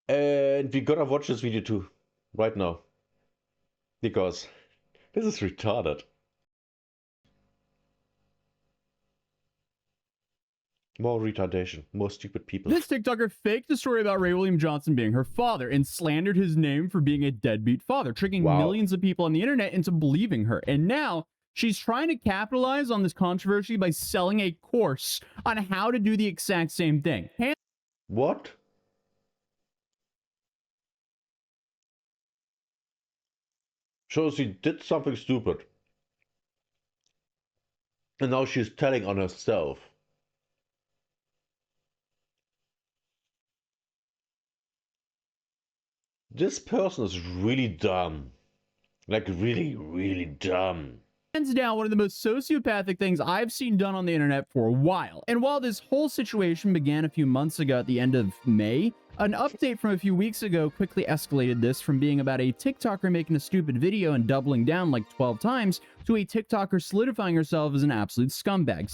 And we gotta watch this video too, right now. Because this is retarded. More retardation, more stupid people. This TikToker faked the story about Ray William Johnson being her father and slandered his name for being a deadbeat father, tricking millions of people on the internet into believing her. And now she's trying to capitalize on this controversy by selling a course on how to do the exact same thing. What? So she did something stupid. And now she's telling on herself. This person is really dumb. Like really, really dumb. Hands down, one of the most sociopathic things I've seen done on the internet for a while. And while this whole situation began a few months ago at the end of May, an update from a few weeks ago quickly escalated this from being about a TikToker making a stupid video and doubling down like 12 times to a TikToker solidifying herself as an absolute scumbag.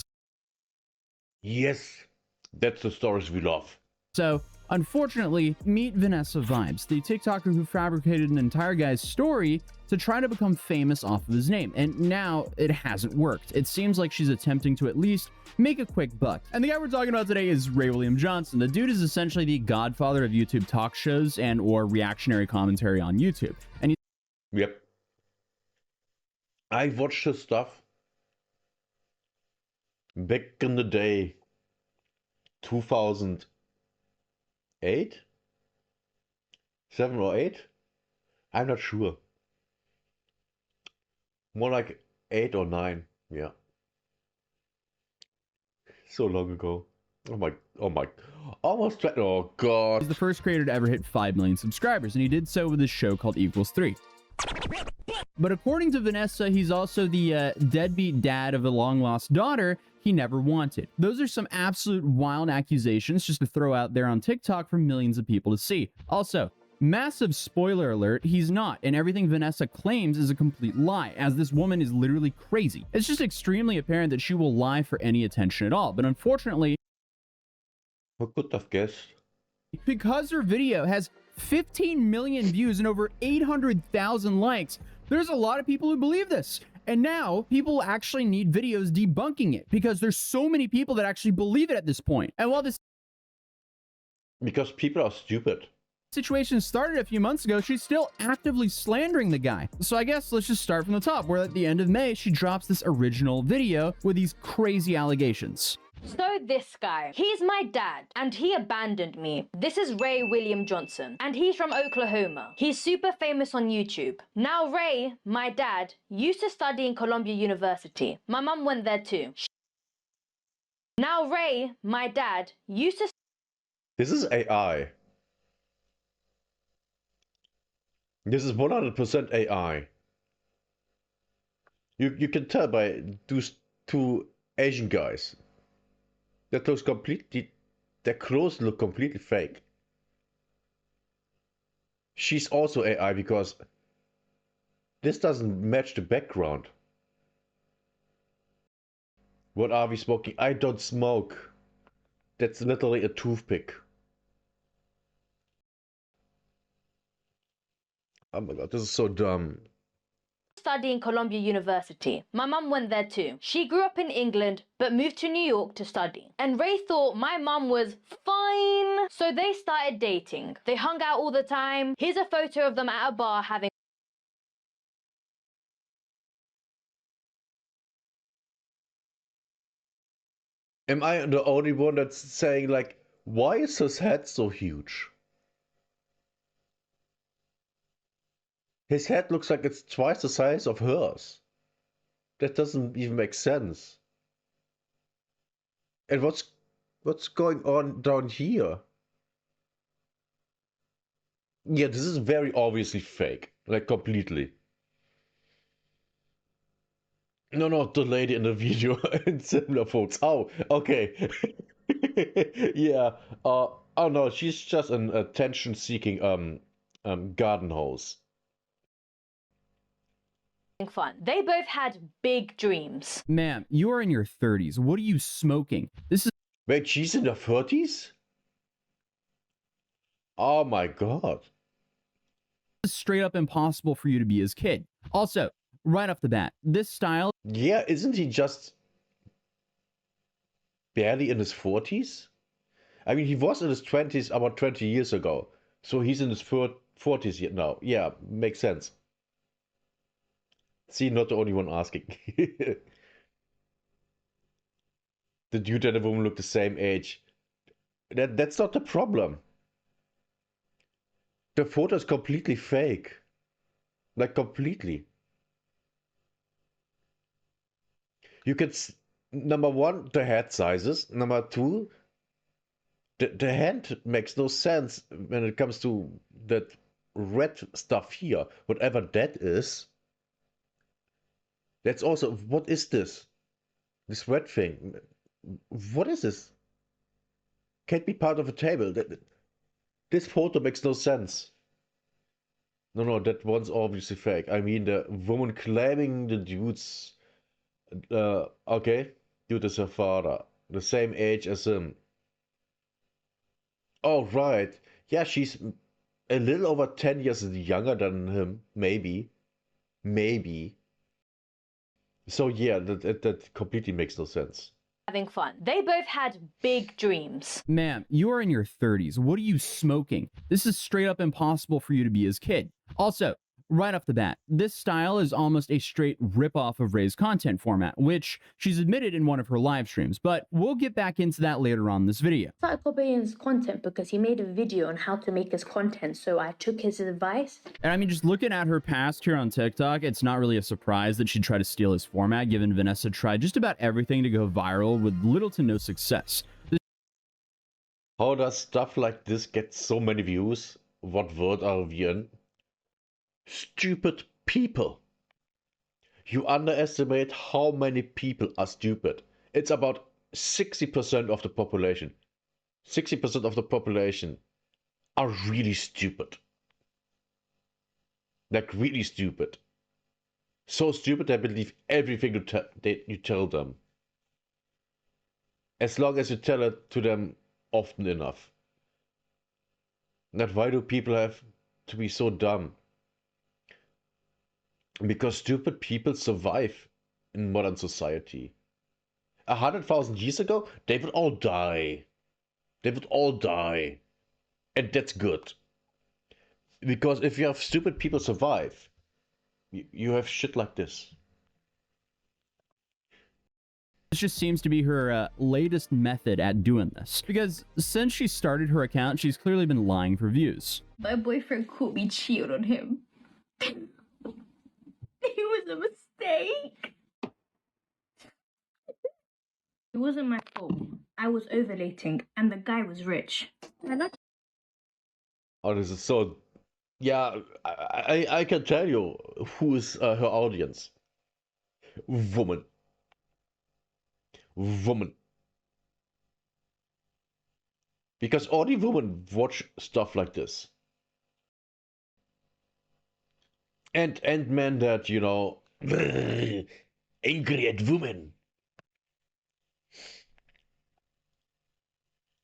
Yes, that's the stories we love. So, unfortunately, meet Vanessa Vibes, the TikToker who fabricated an entire guy's story to try to become famous off of his name, and now it hasn't worked. It seems like she's attempting to at least make a quick buck. And the guy we're talking about today is Ray William Johnson. The dude is essentially the godfather of YouTube talk shows and or reactionary commentary on YouTube. And Yep. I watched his stuff back in the day, 2008? 7 or 8? I'm not sure. More like 8 or 9, yeah. So long ago. Almost, oh god. he's the first creator to ever hit 5 million subscribers, and he did so with his show called Equals 3. But according to Vanessa, he's also the deadbeat dad of a long-lost daughter he never wanted. Those are some absolute wild accusations just to throw out there on TikTok for millions of people to see. Also, massive spoiler alert, he's not, and everything Vanessa claims is a complete lie, as this woman is literally crazy. It's just extremely apparent that she will lie for any attention at all, but unfortunately, Who could have guessed? because her video has 15 million views and over 800,000 likes, there's a lot of people who believe this. And now people actually need videos debunking it because there's so many people that actually believe it at this point. And while this Because people are stupid. situation started a few months ago, she's still actively slandering the guy. So I guess let's just start from the top, where at the end of May, she drops this original video with these crazy allegations. So this guy, he's my dad, and he abandoned me. This is Ray William Johnson, and he's from Oklahoma. He's super famous on YouTube. Now Ray, my dad, used to study in Columbia University. My mum went there too. Now Ray, my dad, used to... This is AI. This is 100% AI. You can tell by those two Asian guys. That looks completely, their clothes look completely fake. She's also AI because this doesn't match the background. What are we smoking? I don't smoke. That's literally a toothpick. Oh my god, this is so dumb. Study in Columbia University. My mum went there too. She grew up in England but moved to New York to study. And Ray thought my mum was fine, so they started dating. They hung out all the time. Here's a photo of them at a bar having... Am I the only one that's saying like, why is his head so huge? His head looks like it's twice the size of hers. That doesn't even make sense. And what's going on down here? Yeah, this is very obviously fake. Like completely. No, the lady in the video in similar photos. Oh, okay. Yeah. Oh no, she's just an attention-seeking garden hose. fun. They both had big dreams. Ma'am, you are in your 30s. What are you smoking? This is Wait, she's in her 30s? Oh my god. It's straight up impossible for you to be his kid. Also, right off the bat, this style Yeah, isn't he just barely in his 40s? I mean, he was in his 20s about 20 years ago. So he's in his 40s yet now. Yeah, makes sense. See, not the only one asking. The dude and the woman look the same age. That's not the problem. The photo is completely fake. Like, completely. You can, number one, the head sizes. Number two, the hand makes no sense when it comes to that red stuff here. Whatever that is. That's also, what is this? This red thing. What is this? Can't be part of a table. This photo makes no sense. No, that one's obviously fake. I mean, the woman claiming the dude's... okay, dude is her father. The same age as him. Oh, right. Yeah, she's a little over 10 years younger than him. Maybe. Maybe. So yeah, that completely makes no sense. Having fun. They both had big dreams. Ma'am, you are in your 30s. What are you smoking? This is straight up impossible for you to be his kid. Also, right off the bat, this style is almost a straight rip-off of Ray's content format, which she's admitted in one of her live streams, but we'll get back into that later on in this video. I started copying his content because he made a video on how to make his content, so I took his advice. And I mean, just looking at her past here on TikTok, it's not really a surprise that she'd try to steal his format, given Vanessa tried just about everything to go viral with little to no success. How does stuff like this get so many views? What word are we in? Stupid people. You underestimate how many people are stupid. It's about 60% of the population. 60% of the population are really stupid. Like really stupid. So stupid they believe everything you tell them. As long as you tell it to them often enough. That why do people have to be so dumb? Because stupid people survive in modern society. 100,000 years ago, they would all die. They would all die. And that's good. Because if you have stupid people survive, you have shit like this. This just seems to be her latest method at doing this. Because since she started her account, she's clearly been lying for views. My boyfriend caught me cheating on him. It was a mistake. It wasn't my fault. I was ovulating and the guy was rich. Oh, this is so... Yeah, I can tell you who is her audience. Woman. Woman. Because only women watch stuff like this. And men that, you know, angry at women.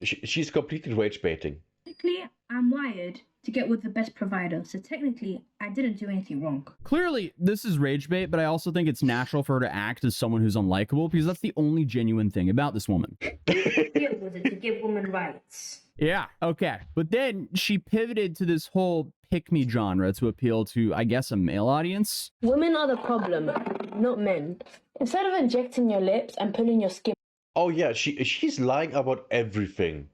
She's completely rage baiting. Technically, I'm wired to get with the best provider, so technically, I didn't do anything wrong. Clearly, this is rage bait, but I also think it's natural for her to act as someone who's unlikable because that's the only genuine thing about this woman. It was to give women rights. Yeah, okay. But then she pivoted to this whole pick-me genre to appeal to, I guess, a male audience. Women are the problem, not men. Instead of injecting your lips and pulling your skin. Oh yeah, she's lying about everything.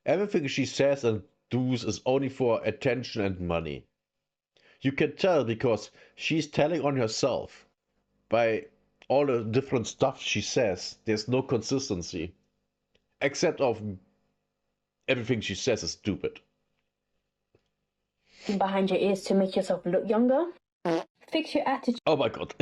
Everything she says and does is only for attention and money. You can tell because she's telling on herself. By all the different stuff she says, there's no consistency. Except of everything she says is stupid. Behind your ears to make yourself look younger. Fix your attitude. Oh my god.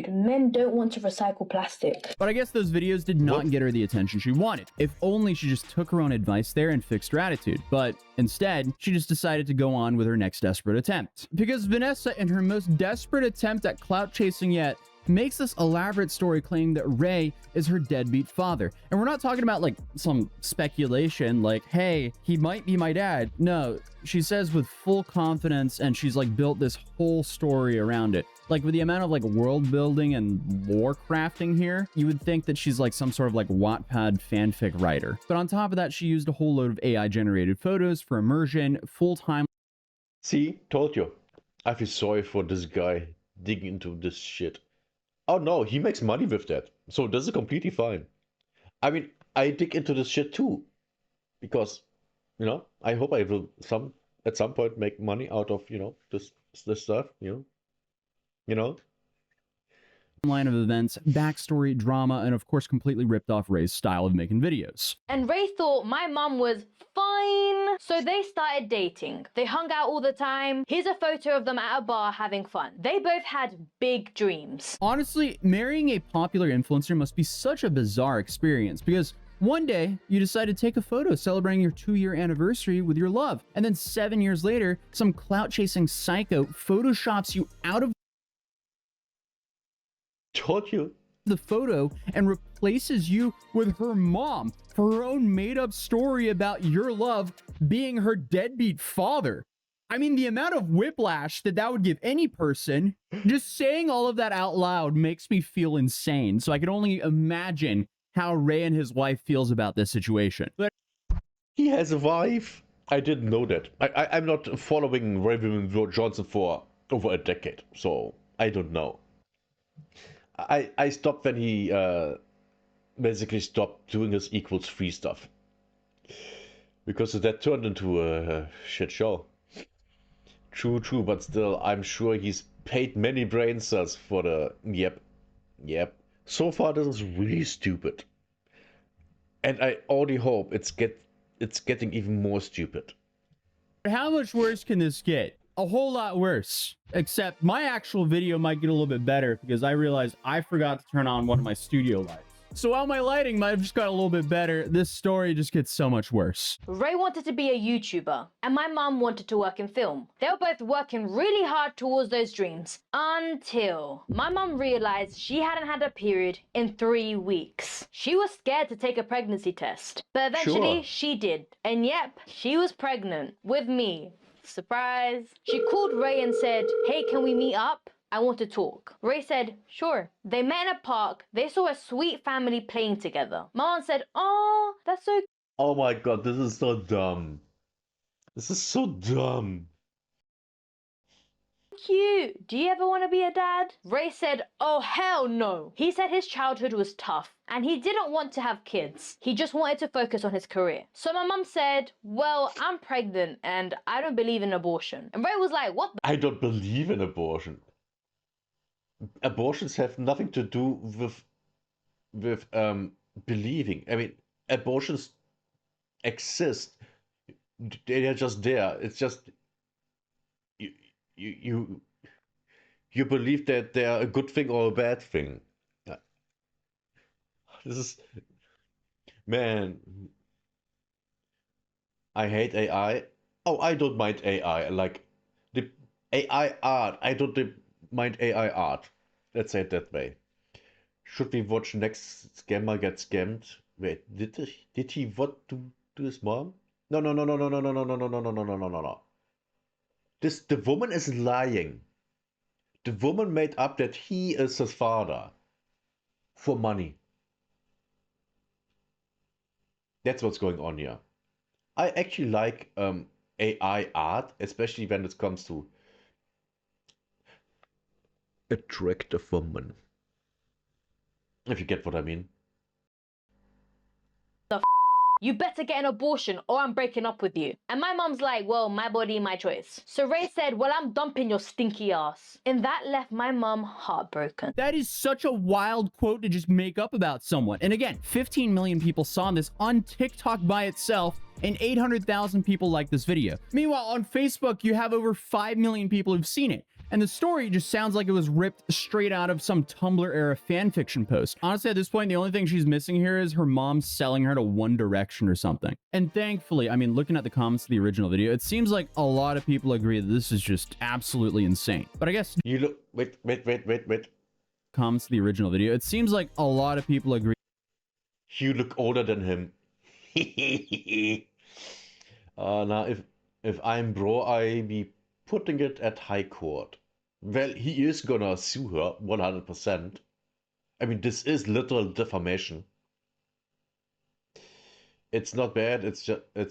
Men don't want to recycle plastic. But I guess those videos did not get her the attention she wanted. If only she just took her own advice there and fixed her attitude. But instead, she just decided to go on with her next desperate attempt. Because Vanessa, in her most desperate attempt at clout chasing yet, makes this elaborate story claiming that Ray is her deadbeat father. And we're not talking about like some speculation like, hey, he might be my dad. No, she says with full confidence, and she's like built this whole story around it. Like with the amount of like world building and lore crafting here, you would think that she's like some sort of like Wattpad fanfic writer. But on top of that, she used a whole load of AI generated photos for immersion, full-time. See, told you. I feel sorry for this guy digging into this shit. Oh no, he makes money with that. So this is completely fine. I mean, I dig into this shit too. Because, you know, I hope I will at some point make money out of, you know, this stuff, you know. Line of events, backstory, drama, and of course completely ripped off Ray's style of making videos. And Ray thought my mum was fine. So they started dating. They hung out all the time. Here's a photo of them at a bar having fun. They both had big dreams. Honestly, marrying a popular influencer must be such a bizarre experience because one day you decide to take a photo celebrating your 2-year anniversary with your love. And then 7 years later, some clout-chasing psycho photoshops you out of Told you. the photo and replaces you with her mom for her own made-up story about your love being her deadbeat father. I mean, the amount of whiplash that would give any person, just saying all of that out loud makes me feel insane. So I can only imagine how Ray and his wife feels about this situation. But He has a wife. I didn't know that. I'm not following Ray William Johnson for over a decade, so I don't know. I stopped when he basically stopped doing his equals 3 stuff. Because that turned into a shit show. True, but still, I'm sure he's paid many brain cells for the... Yep. So far, this is really stupid. And I only hope it's getting even more stupid. how much worse can this get? A whole lot worse. Except my actual video might get a little bit better because I realized I forgot to turn on one of my studio lights. So while my lighting might have just got a little bit better, this story just gets so much worse. Ray wanted to be a YouTuber, and my mum wanted to work in film. They were both working really hard towards those dreams, until my mum realized she hadn't had a period in 3 weeks. She was scared to take a pregnancy test, but eventually Sure. she did. And yep, she was pregnant with me. Surprise. She called Ray and said, "Hey, can we meet up? I want to talk." Ray said, "Sure." They met in a park. They saw a sweet family playing together. Mom said, "Oh, that's so Oh my god, this is so dumb. This is so dumb. cute. Do you ever want to be a dad?" Ray said, "Oh, hell no." He said his childhood was tough and he didn't want to have kids. He just wanted to focus on his career. So my mum said, "Well, I'm pregnant and I don't believe in abortion." And Ray was like, "What the I don't believe in abortion. Abortions have nothing to do with believing. I mean, abortions exist. They are just there. It's just you believe that they are a good thing or a bad thing. This is, man. I hate AI. Oh, I don't mind AI. Like the AI art. I don't mind AI art. Let's say it that way. Should we watch next scammer get scammed? Wait, did he what to his mom? No. The woman is lying. The woman made up that he is his father for money. That's what's going on here. I actually like AI art, especially when it comes to attractive women. If you get what I mean. You better get an abortion or I'm breaking up with you." And my mum's like, "Well, my body, my choice." So Ray said, "Well, I'm dumping your stinky ass." And that left my mum heartbroken. That is such a wild quote to just make up about someone. And again, 15 million people saw this on TikTok by itself, and 800,000 people like this video. Meanwhile, on Facebook, you have over 5 million people who've seen it. And the story just sounds like it was ripped straight out of some Tumblr era fanfiction post. Honestly, at this point, the only thing she's missing here is her mom selling her to One Direction or something. And thankfully, I mean, looking at the comments of the original video, it seems like a lot of people agree that this is just absolutely insane. But I guess You look. Wait. comments to the original video, it seems like a lot of people agree You look older than him. Now, if I'm bro, I be putting it at high court. Well, he is gonna sue her 100%. I mean, this is literal defamation. It's not bad. It's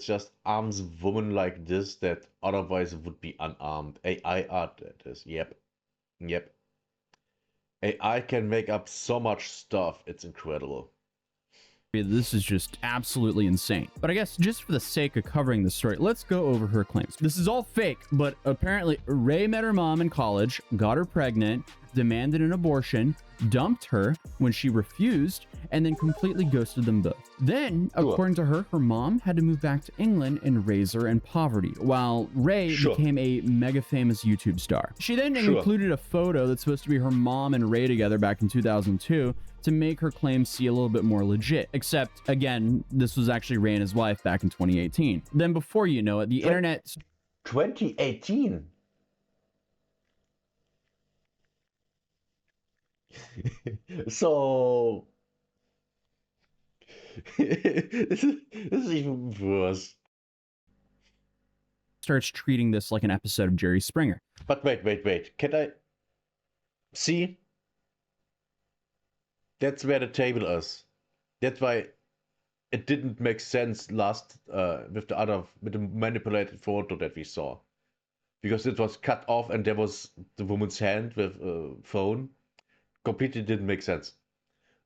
just arms women like this that otherwise would be unarmed. AI art, that is. Yep. AI can make up so much stuff. It's incredible. this is just absolutely insane. But I guess just for the sake of covering the story, let's go over her claims. This is all fake, but apparently Ray met her mom in college, got her pregnant, demanded an abortion, dumped her when she refused, and then completely ghosted them both. Then, according to her, her mom had to move back to England and raise her in poverty, while Ray became a mega famous YouTube star. She then included a photo that's supposed to be her mom and Ray together back in 2002 to make her claims seem a little bit more legit. Except, again, this was actually Ray and his wife back in 2018. Then before you know it, the internet... 2018? So... this is even worse. Starts treating this like an episode of Jerry Springer. But wait. Can I... See? That's where the table is. That's why it didn't make sense last with the manipulated photo that we saw, because it was cut off and there was the woman's hand with a phone. Completely didn't make sense.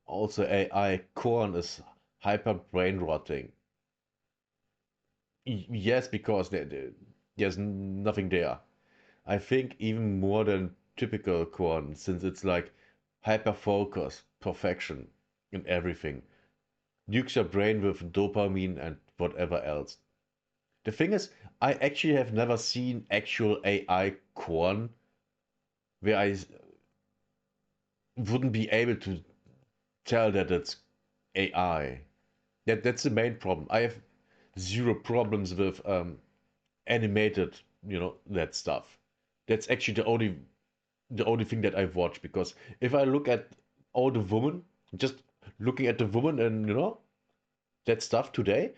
Also, AI corn is hyper brain rotting. Yes, because there's nothing there. I think even more than typical corn, since it's like hyper focus, perfection in everything. Nukes your brain with dopamine and whatever else. The thing is, I actually have never seen actual AI corn where I wouldn't be able to tell that it's AI. That's the main problem. I have zero problems with animated, that stuff. That's actually the only thing that I've watched, because if I look at all the women, just looking at the woman and that stuff today,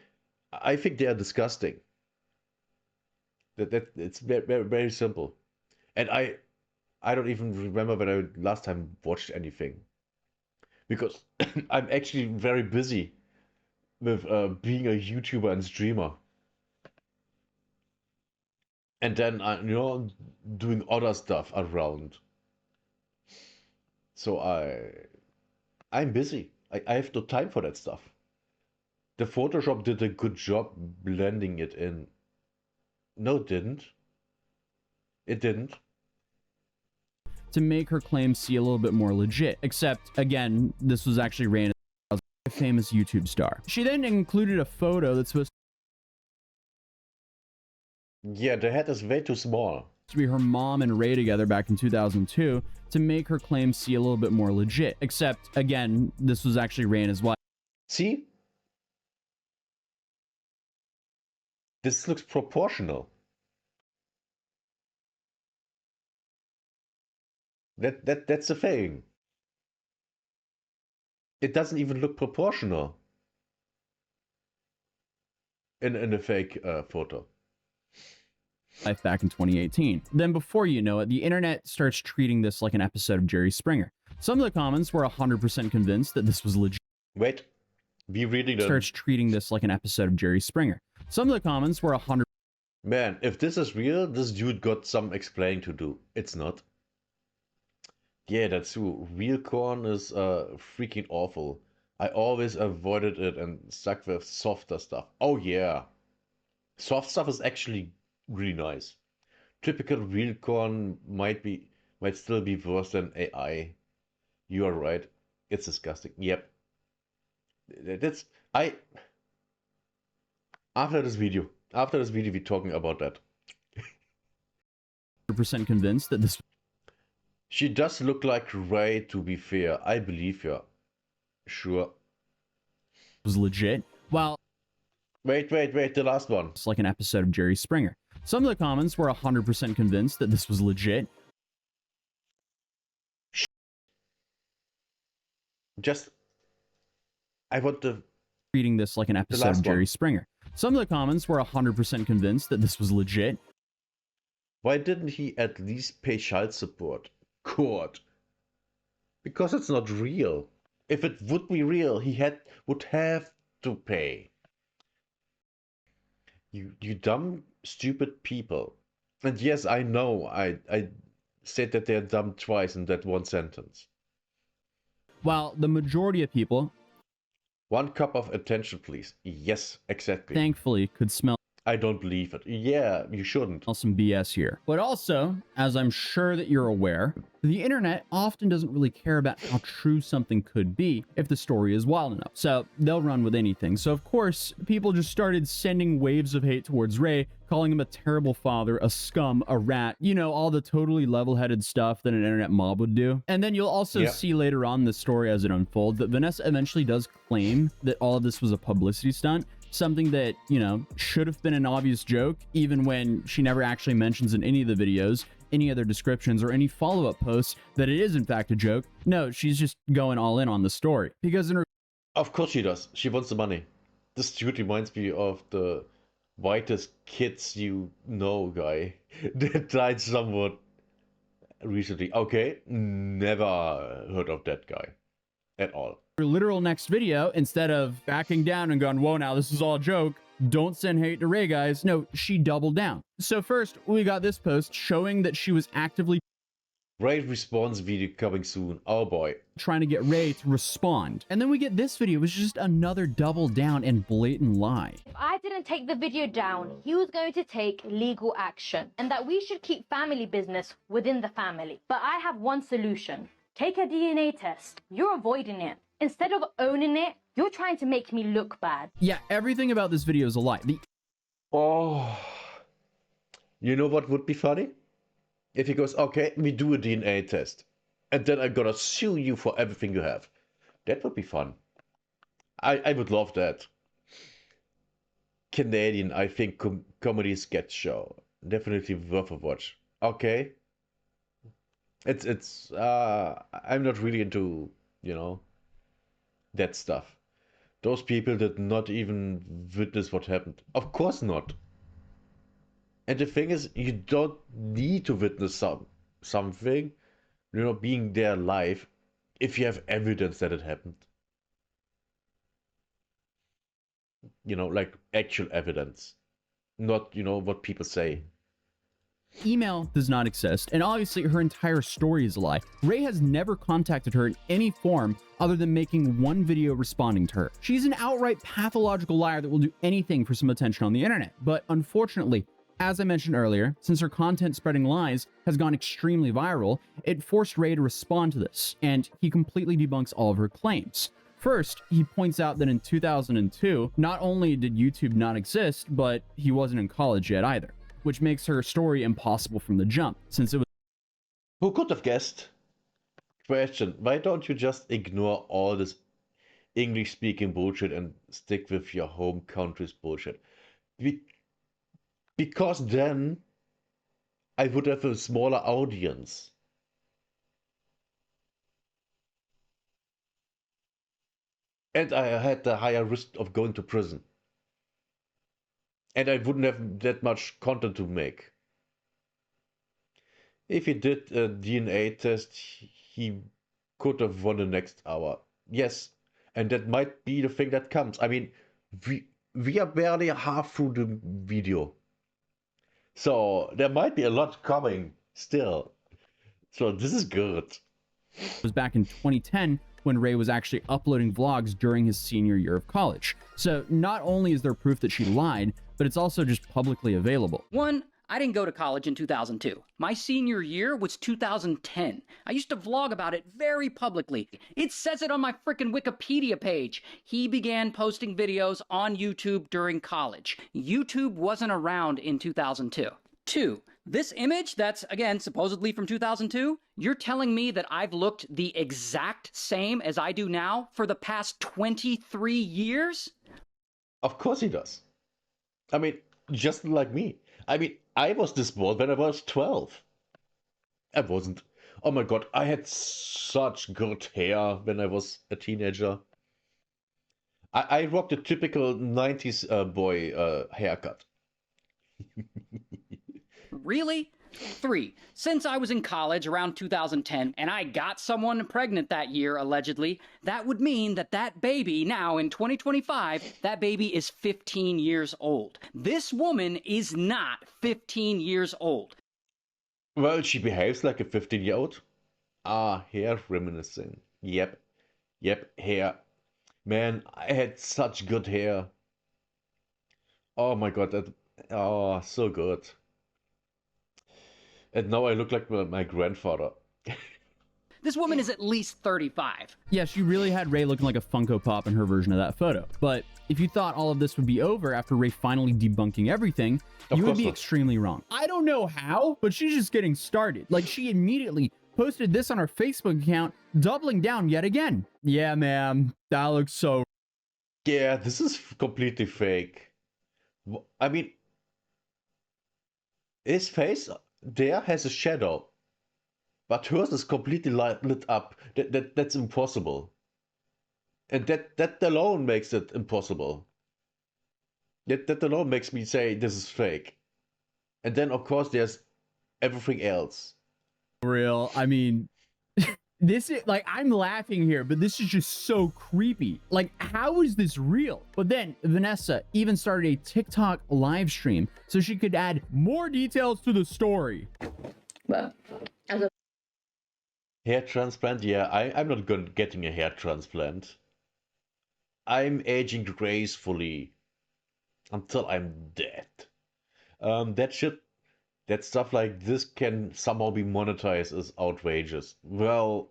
I think they are disgusting. That it's very, very simple. And I don't even remember when I last time watched anything, because I'm actually very busy with being a YouTuber and streamer, and then doing other stuff around. So I'm busy. I have no time for that stuff. The Photoshop did a good job blending it in. No, it didn't. It didn't. To make her claims seem a little bit more legit. Except, again, this was actually Ray, a famous YouTube star. She then included a photo that's supposed Yeah, the head is way too small. To be her mom and Ray together back in 2002 to make her claims seem a little bit more legit. Except, again, this was actually Ray and his wife. See? This looks proportional. That's the thing. It doesn't even look proportional in a fake photo. Life back in 2018. Then before you know it, the internet starts treating this like an episode of Jerry Springer. Some of the comments were 100% convinced that this was legit. Wait, be reading them. Starts treating this like an episode of Jerry Springer. Some of the comments were 100%. Man, if this is real, this dude got some explaining to do. It's not. Yeah, that's true. Real corn is freaking awful. I always avoided it and stuck with softer stuff. Oh yeah. Soft stuff is actually really nice. Typical real corn might still be worse than AI. You are right. It's disgusting. Yep. After this video, we're talking about that. 100% convinced that this She does look like Ray, to be fair. I believe her. Sure. was legit. While Wait, the last one. it's like an episode of Jerry Springer. Some of the comments were 100% convinced that this was legit. Just, I want the treating this like an episode last of Jerry one. Springer. Some of the comments were 100% convinced that this was legit. Why didn't he at least pay child support? Court. Because it's not real. If it would be real, he would have to pay. You dumb, stupid people. And yes, I know I said that they're dumb twice in that one sentence. While the majority of people, One cup of attention, please. Yes, exactly. thankfully, could smell I don't believe it. Yeah, you shouldn't. some BS here. But also, as I'm sure that you're aware, the internet often doesn't really care about how true something could be if the story is wild enough. So they'll run with anything. So of course, people just started sending waves of hate towards Ray, calling him a terrible father, a scum, a rat, you know, all the totally level-headed stuff that an internet mob would do. And then you'll also see later on in the story as it unfolds that Vanessa eventually does claim that all of this was a publicity stunt. Something that, you know, should have been an obvious joke, even when she never actually mentions in any of the videos, any other descriptions, or any follow-up posts that it is in fact a joke. No, she's just going all in on the story. Because in Of course she does. She wants the money. This dude reminds me of the whitest kids you know guy that died somewhat recently. Okay, never heard of that guy at all. her literal next video, instead of backing down and going, whoa, now this is all a joke, don't send hate to Ray, guys. No, she doubled down. So first, we got this post showing that she was actively Ray response video coming soon. Oh boy. trying to get Ray to respond. And then we get this video, which is just another double down and blatant lie. If I didn't take the video down, he was going to take legal action, and that we should keep family business within the family. But I have one solution. Take a DNA test. You're avoiding it. Instead of owning it, you're trying to make me look bad. Yeah, everything about this video is a lie. Oh. You know what would be funny? If he goes, okay, we do a DNA test. And then I'm gonna sue you for everything you have. That would be fun. I would love that. Canadian, I think, comedy sketch show. Definitely worth a watch. Okay. It's I'm not really into, you know, that stuff. Those people did not even witness what happened. Of course not. And the thing is, you don't need to witness something, you know, being there live, if you have evidence that it happened. You know, like actual evidence. Not, you know, what people say. Email does not exist, and obviously her entire story is a lie. Ray has never contacted her in any form other than making one video responding to her. She's an outright pathological liar that will do anything for some attention on the internet. But unfortunately, as I mentioned earlier, since her content spreading lies has gone extremely viral, it forced Ray to respond to this, and he completely debunks all of her claims. First, he points out that in 2002, not only did YouTube not exist, but he wasn't in college yet either, which makes her story impossible from the jump, since it was Who could have guessed? Question, why don't you just ignore all this English-speaking bullshit and stick with your home country's bullshit? Because then I would have a smaller audience. And I had the higher risk of going to prison. And I wouldn't have that much content to make. If he did a DNA test, he could have won the next hour. Yes, and that might be the thing that comes. I mean, we are barely half through the video. So there might be a lot coming still. So this is good. was back in 2010 when Ray was actually uploading vlogs during his senior year of college. So not only is there proof that she lied, but it's also just publicly available. One, I didn't go to college in 2002. My senior year was 2010. I used to vlog about it very publicly. It says it on my frickin' Wikipedia page. He began posting videos on YouTube during college. YouTube wasn't around in 2002. Two, this image that's, again, supposedly from 2002, you're telling me that I've looked the exact same as I do now for the past 23 years? Of course he does. I mean, just like me. I mean, I was this bold when I was 12. I wasn't. Oh my god, I had such good hair when I was a teenager. I rocked a typical 90s boy haircut. Really? 3. Since I was in college around 2010 and I got someone pregnant that year, allegedly, that would mean that that baby now in 2025, that baby is 15 years old. This woman is not 15 years old. Well, she behaves like a 15-year-old. Ah, hair reminiscing. Yep, hair. Man, I had such good hair. Oh my god, oh, so good. And now I look like my grandfather. This woman is at least 35. Yeah, she really had Ray looking like a Funko Pop in her version of that photo. But if you thought all of this would be over after Ray finally debunking everything, you would be extremely wrong. I don't know how, but she's just getting started. Like, she immediately posted this on her Facebook account, doubling down yet again. Yeah, ma'am, that looks so... Yeah, this is completely fake. I mean, his face there has a shadow, but hers is completely lit up. That's impossible. And that alone makes it impossible. That alone makes me say this is fake. And then, of course, there's everything else. Real. I mean, this is like, I'm laughing here, but this is just so creepy. Like, how is this real? But then Vanessa even started a TikTok live stream so she could add more details to the story. But as a Hair transplant? Yeah, I'm not getting a hair transplant. I'm aging gracefully until I'm dead. That stuff like this can somehow be monetized as outrageous. Well,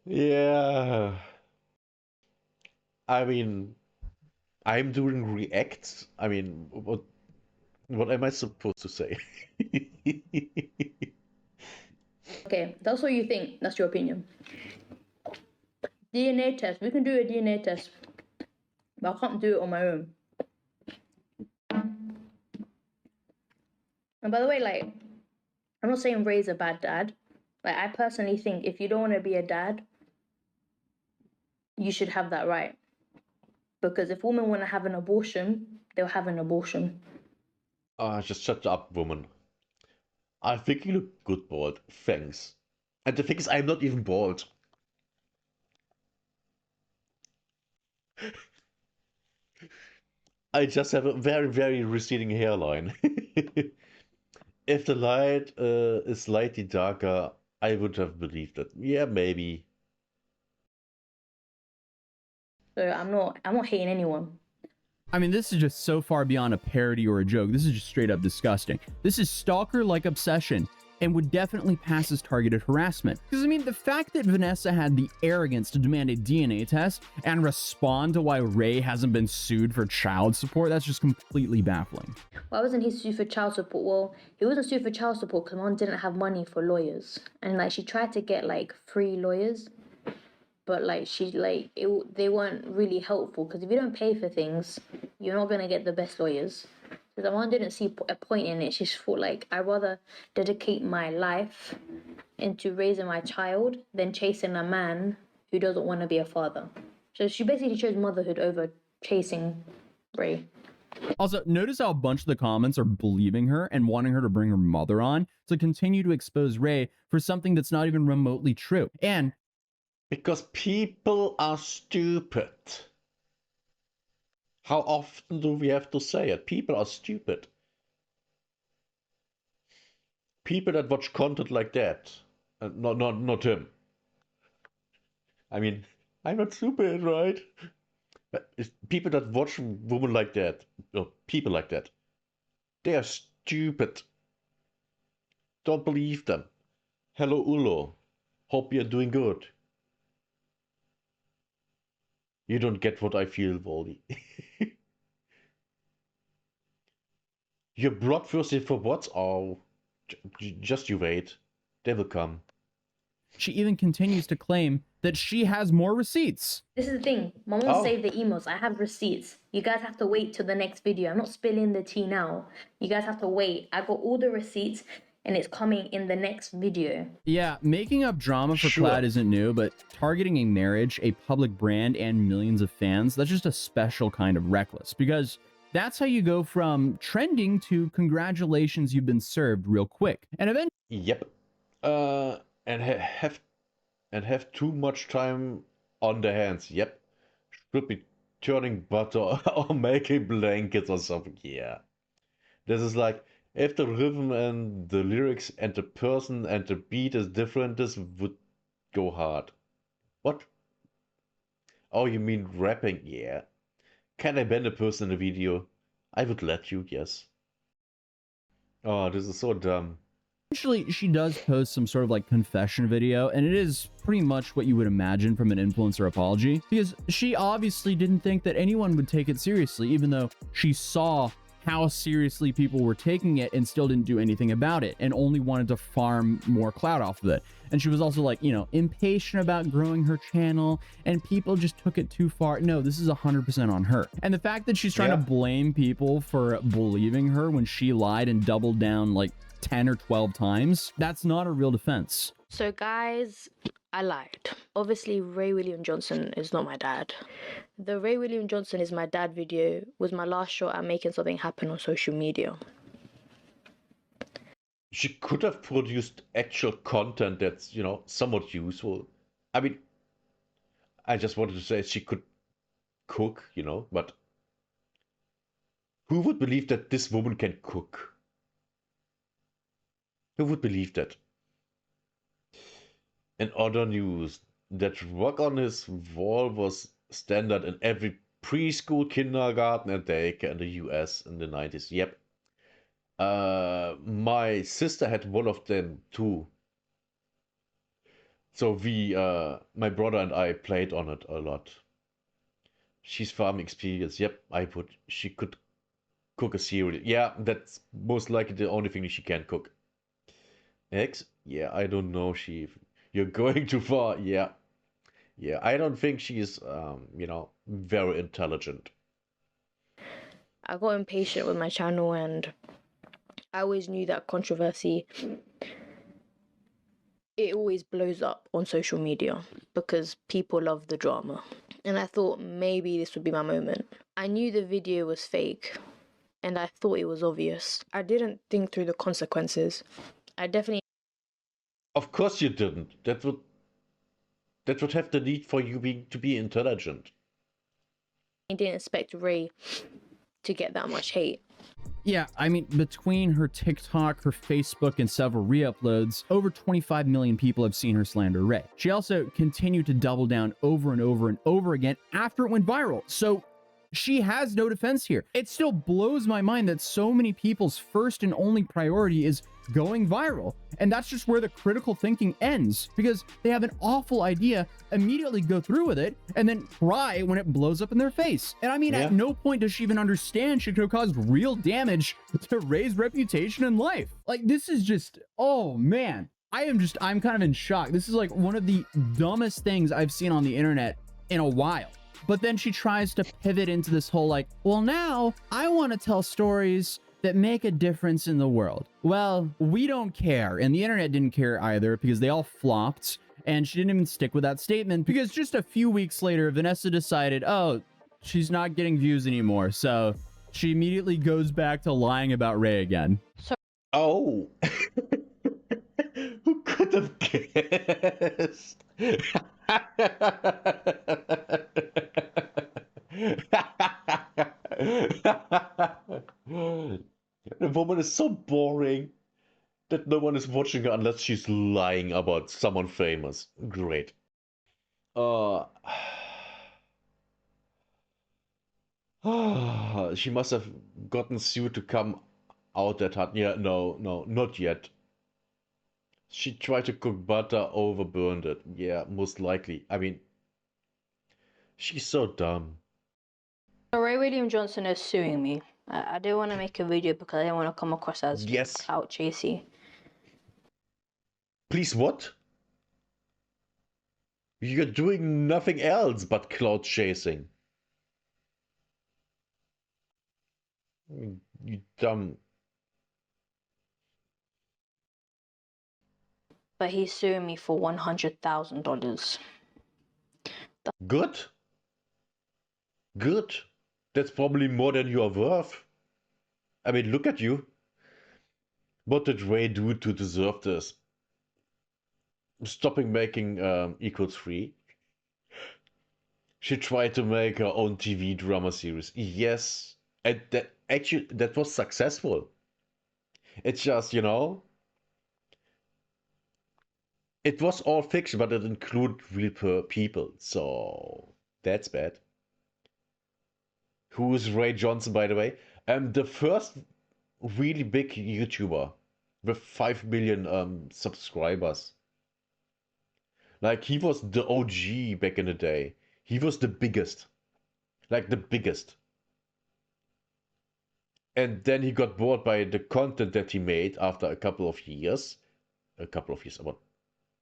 yeah. I mean, I'm doing reacts. I mean, what am I supposed to say? okay, that's what you think. That's your opinion. DNA test. We can do a DNA test, but I can't do it on my own. And by the way, like, I'm not saying Ray's a bad dad. Like, I personally think if you don't want to be a dad, you should have that right. Because if women want to have an abortion, they'll have an abortion. Just shut up, woman. I think you look good bald. Thanks. And the thing is, I'm not even bald. I just have a very, very receding hairline. If the light is slightly darker, I would have believed it. Yeah, maybe. So I'm not hating anyone. I mean, this is just so far beyond a parody or a joke. This is just straight up disgusting. This is stalker-like obsession and would definitely pass as targeted harassment. Because, I mean, the fact that Vanessa had the arrogance to demand a DNA test and respond to why Ray hasn't been sued for child support, that's just completely baffling. Why wasn't he sued for child support? Well, he wasn't sued for child support because Mom didn't have money for lawyers. And, like, she tried to get, like, free lawyers. But, like, they weren't really helpful. Because if you don't pay for things, you're not going to get the best lawyers. So the mom didn't see a point in it. She just thought, like, I'd rather dedicate my life into raising my child than chasing a man who doesn't want to be a father. So she basically chose motherhood over chasing Ray. Also, notice how a bunch of the comments are believing her and wanting her to bring her mother on to continue to expose Ray for something that's not even remotely true. And because people are stupid. How often do we have to say it? People are stupid. People that watch content like that. Not him. I mean, I'm not stupid, right? But it's people that watch women like that, or people like that, they are stupid. Don't believe them. Hello, Ulo. Hope you're doing good. You don't get what I feel, Wally. You're bloodthirsty for what? Oh, just you wait. They will come. She even continues to claim that she has more receipts. This is the thing. My mom Oh. saved the emails. I have receipts. You guys have to wait till the next video. I'm not spilling the tea now. You guys have to wait. I got all the receipts and it's coming in the next video. Yeah, making up drama for Sure. clout isn't new, but targeting a marriage, a public brand, and millions of fans, that's just a special kind of reckless, because that's how you go from trending to congratulations, you've been served real quick. And eventually, Yep. And have too much time on their hands. Yep. Should be turning butter or making blankets or something. Yeah. This is like, if the rhythm and the lyrics and the person and the beat is different, this would go hard. What? Oh, you mean rapping? Yeah. Can I ban a person in a video? I would let you, yes. Oh, this is so dumb. she does post some sort of like confession video, and it is pretty much what you would imagine from an influencer apology, because she obviously didn't think that anyone would take it seriously, even though she saw how seriously people were taking it and still didn't do anything about it and only wanted to farm more clout off of it. And she was also like, you know, impatient about growing her channel and people just took it too far. No, this is 100% on her. And the fact that she's trying to blame people for believing her when she lied and doubled down like 10 or 12 times, that's not a real defense. So guys, I lied. Obviously, Ray William Johnson is not my dad. The Ray William Johnson is my dad video was my last shot at making something happen on social media. She could have produced actual content that's, you know, somewhat useful. I mean, I just wanted to say she could cook, you know, but who would believe that this woman can cook? Who would believe that? In other news, that rock on his wall was standard in every preschool, kindergarten, and daycare in the US in the 90s. Yep. My sister had one of them too. So my brother and I played on it a lot. She's farming experience. Yep, she could cook a cereal. Yeah, that's most likely the only thing she can cook. Eggs? Yeah, I don't know, you're going too far. Yeah. Yeah, I don't think she's, you know, very intelligent. I got impatient with my channel and I always knew that controversy, it always blows up on social media because people love the drama. And I thought maybe this would be my moment. I knew the video was fake and I thought it was obvious. I didn't think through the consequences. I definitely... Of course you didn't. That would have the need for you to be intelligent. I didn't expect Ray to get that much hate. Yeah, I mean, between her TikTok, her Facebook, and several re-uploads, over 25 million people have seen her slander Ray. She also continued to double down over and over and over again after it went viral. So she has no defense here. It still blows my mind that so many people's first and only priority is going viral. And that's just where the critical thinking ends, because they have an awful idea, immediately go through with it, and then cry when it blows up in their face. And I mean, at no point does she even understand she could have caused real damage to Ray's reputation and life. Like, this is just, oh man. I'm kind of in shock. This is like one of the dumbest things I've seen on the internet in a while. But then she tries to pivot into this whole like, well, now I want to tell stories that make a difference in the world. Well, we don't care. And the internet didn't care either because they all flopped. And she didn't even stick with that statement because just a few weeks later, Vanessa decided, oh, she's not getting views anymore. So she immediately goes back to lying about Ray again. Oh. Who could have guessed? The woman is so boring that no one is watching her unless she's lying about someone famous. Great. She must have gotten sued to come out that hard. Yeah, no, not yet. She tried to cook butter, overburned it. Yeah, most likely. I mean, she's so dumb. Ray William Johnson is suing me. I didn't want to make a video because I didn't want to come across as Yes. clout chasey. Please what? You're doing nothing else but cloud chasing. You dumb. But he's suing me for $100,000. Good. Good. That's probably more than you are worth. I mean, look at you. What did Ray do to deserve this? Stopping making Equals 3. She tried to make her own TV drama series. Yes. And that was successful. It's just, you know, it was all fiction, but it included real people. So that's bad. Who is Ray Johnson, by the way? The first really big YouTuber with 5 million subscribers. Like, he was the OG back in the day. He was the biggest. Like, the biggest. And then he got bored by the content that he made after a couple of years, about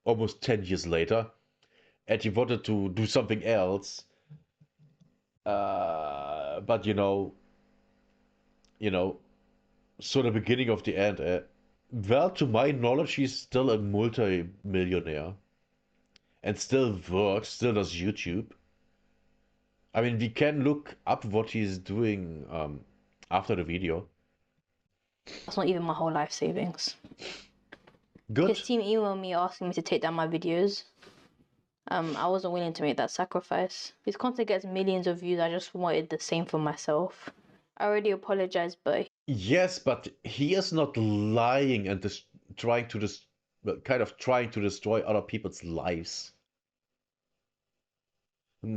almost 10 years later, and he wanted to do something else. But you know, so the beginning of the end. Well, to my knowledge, he's still a multi-millionaire, and still works, still does YouTube. I mean, we can look up what he's doing after the video. That's not even my whole life savings. Good. His team emailed me asking me to take down my videos. I wasn't willing to make that sacrifice. His content gets millions of views. I just wanted the same for myself. I already apologized, but Yes, but he is not lying and trying to destroy other people's lives.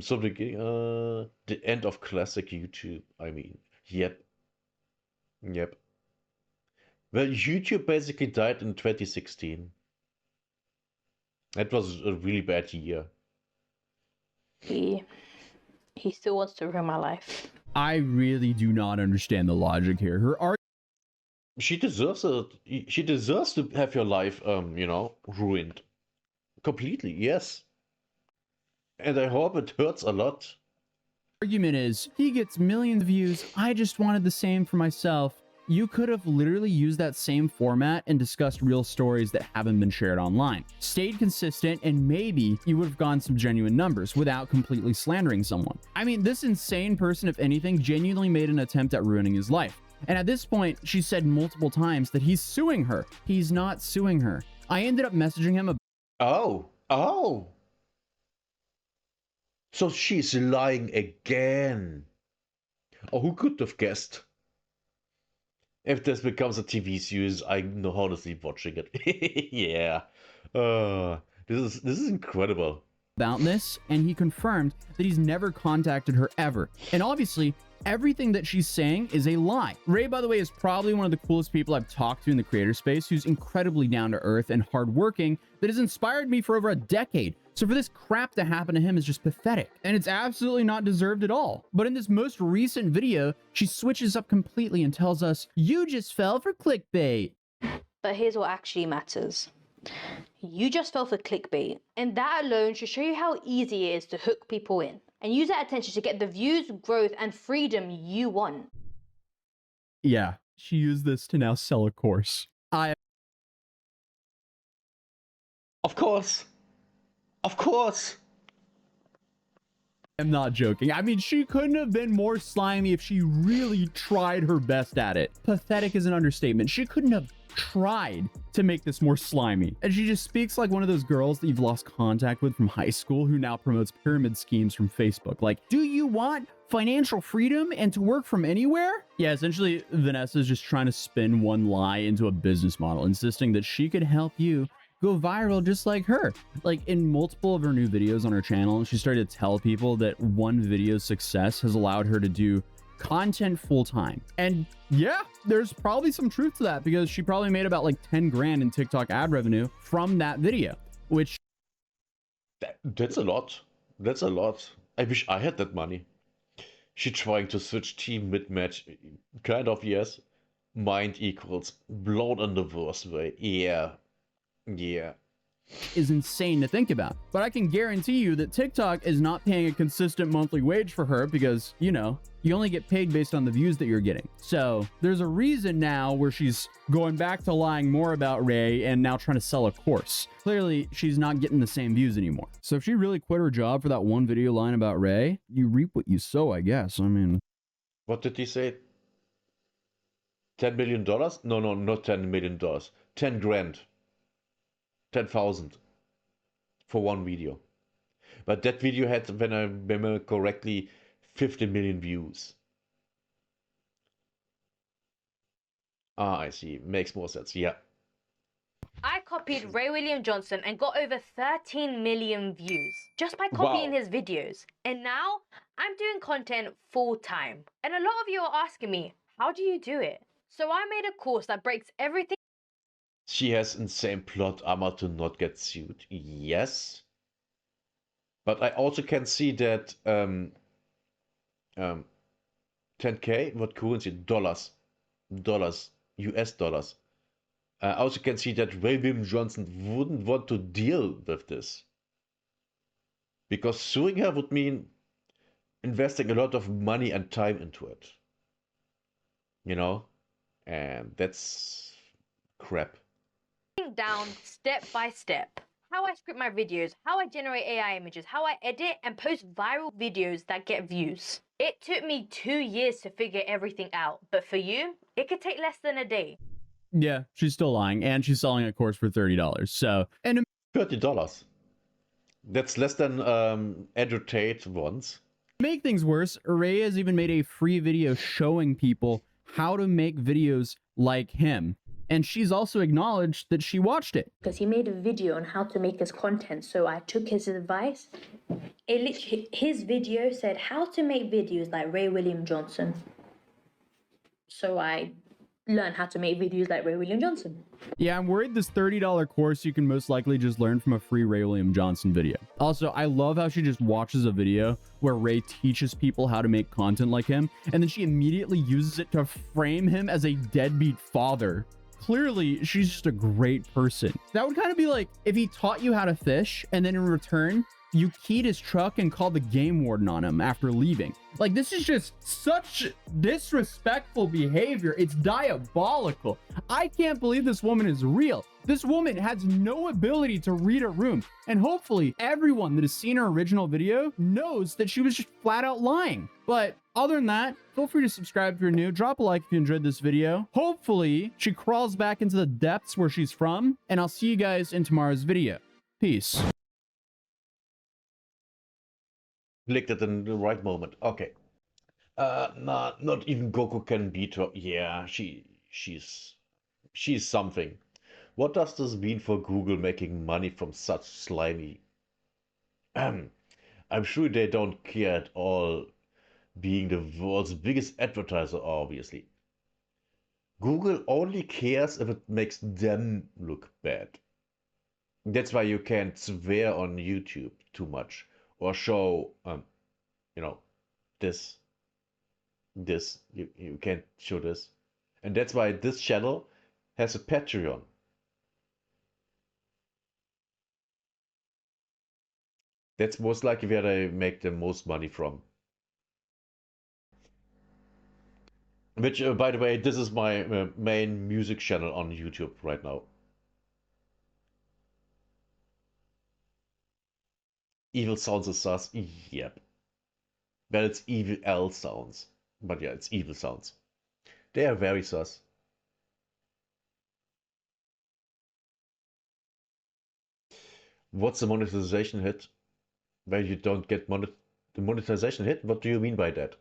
So the end of classic YouTube. I mean, yep. Well, YouTube basically died in 2016. That was a really bad year. he still wants to ruin my life. I really do not understand the logic here. Her She deserves it. She deserves to have your life, ruined. Completely, yes. And I hope it hurts a lot. argument is, he gets millions of views, I just wanted the same for myself. You could have literally used that same format and discussed real stories that haven't been shared online. Stayed consistent, and maybe you would have gotten some genuine numbers without completely slandering someone. I mean, this insane person, if anything, genuinely made an attempt at ruining his life. And at this point, she said multiple times that he's suing her. He's not suing her. I ended up messaging him Oh. So she's lying again. Oh, who could have guessed? If this becomes a TV series, I'm honestly watching it. Yeah. This is incredible. about this, and he confirmed that he's never contacted her ever. And obviously, everything that she's saying is a lie. Ray, by the way, is probably one of the coolest people I've talked to in the creator space, who's incredibly down to earth and hardworking, that has inspired me for over a decade. So for this crap to happen to him is just pathetic, and it's absolutely not deserved at all. But in this most recent video, she switches up completely and tells us, "You just fell for clickbait." But here's what actually matters. You just fell for clickbait, and that alone should show you how easy it is to hook people in and use that attention to get the views, growth, and freedom you want. Yeah, she used this to now sell a course. Of course. I'm not joking. I mean, she couldn't have been more slimy if she really tried her best at it. Pathetic is an understatement. She couldn't have tried to make this more slimy. And she just speaks like one of those girls that you've lost contact with from high school who now promotes pyramid schemes from Facebook. Like, do you want financial freedom and to work from anywhere? Yeah, essentially, Vanessa's just trying to spin one lie into a business model, insisting that she could help you go viral just like her. Like, in multiple of her new videos on her channel, she started to tell people that one video's success has allowed her to do content full-time. And yeah, there's probably some truth to that, because she probably made about like 10 grand in TikTok ad revenue from that video, which That's a lot. That's a lot. I wish I had that money. She trying to switch team mid-match. Kind of, yes. Mind equals blown in the worst way. Yeah. is insane to think about. But I can guarantee you that TikTok is not paying a consistent monthly wage for her because, you know, you only get paid based on the views that you're getting. So there's a reason now where she's going back to lying more about Ray and now trying to sell a course. Clearly, she's not getting the same views anymore. So if she really quit her job for that one video line about Ray, you reap what you sow, I guess. I mean, What did he say? $10 million? No, not $10 million. 10 grand. 10,000 for one video. But that video had, when I remember correctly, 50 million views. Ah, I see. Makes more sense. Yeah. I copied Ray William Johnson and got over 13 million views just by copying Wow. his videos. And now I'm doing content full time. And a lot of you are asking me, how do you do it? So I made a course that breaks everything She has insane plot armor to not get sued. Yes. But I also can see that 10K, what currency? Dollars. US dollars. I also can see that Ray William Johnson wouldn't want to deal with this. Because suing her would mean investing a lot of money and time into it. You know? And that's crap. down step by step. How I script my videos, how I generate AI images, how I edit and post viral videos that get views. It took me 2 years to figure everything out, but for you, it could take less than a day. yeah, she's still lying, and she's selling a course for $30. So, and to $30. That's less than Andrew Tate once. make things worse, Ray has even made a free video showing people how to make videos like him. And she's also acknowledged that she watched it. Because he made a video on how to make his content, so I took his advice. His video said how to make videos like Ray William Johnson. So I learned how to make videos like Ray William Johnson. Yeah, I'm worried this $30 course you can most likely just learn from a free Ray William Johnson video. Also, I love how she just watches a video where Ray teaches people how to make content like him, and then she immediately uses it to frame him as a deadbeat father. Clearly, she's just a great person. That would kind of be like if he taught you how to fish, and then in return, you keyed his truck and called the game warden on him after leaving. Like, this is just such disrespectful behavior. It's diabolical. I can't believe this woman is real. This woman has no ability to read a room. And hopefully everyone that has seen her original video knows that she was just flat out lying. But other than that, feel free to subscribe if you're new. Drop a like if you enjoyed this video. Hopefully she crawls back into the depths where she's from. And I'll see you guys in tomorrow's video. Peace. Clicked it in the right moment. Okay. Nah, not even Goku can beat her. Yeah, she's something. What does this mean for Google making money from such slimy? I'm sure they don't care at all, being the world's biggest advertiser, obviously. Google only cares if it makes them look bad. That's why you can't swear on YouTube too much. Or show, you know, this. You can't show this. And that's why this channel has a Patreon. That's most likely where they make the most money from. Which, by the way, this is my main music channel on YouTube right now. Evil Sounds is sus? Yep. Well, it's Evil L Sounds. But yeah, it's Evil Sounds. They are very sus. What's the monetization hit? Where you don't get the monetization hit? What do you mean by that?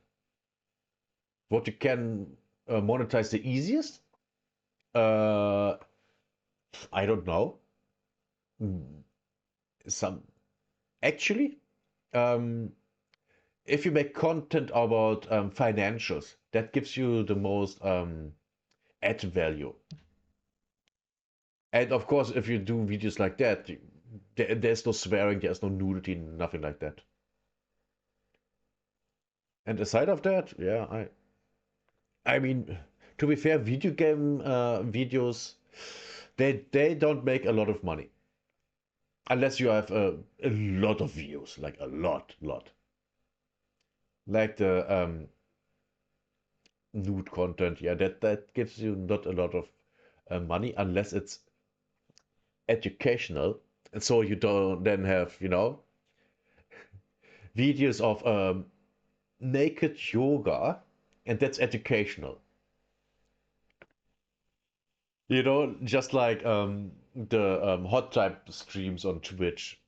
What you can monetize the easiest? I don't know. Actually, if you make content about financials, that gives you the most ad value. And of course, if you do videos like that, there's no swearing, there's no nudity, nothing like that. And aside of that, yeah, I mean, to be fair, video game videos, they don't make a lot of money. unless you have a lot of views, like a lot. Like the nude content, yeah, that gives you not a lot of money unless it's educational, and so you don't then have, you know, videos of naked yoga, and that's educational. You know, just like the hot type streams on Twitch.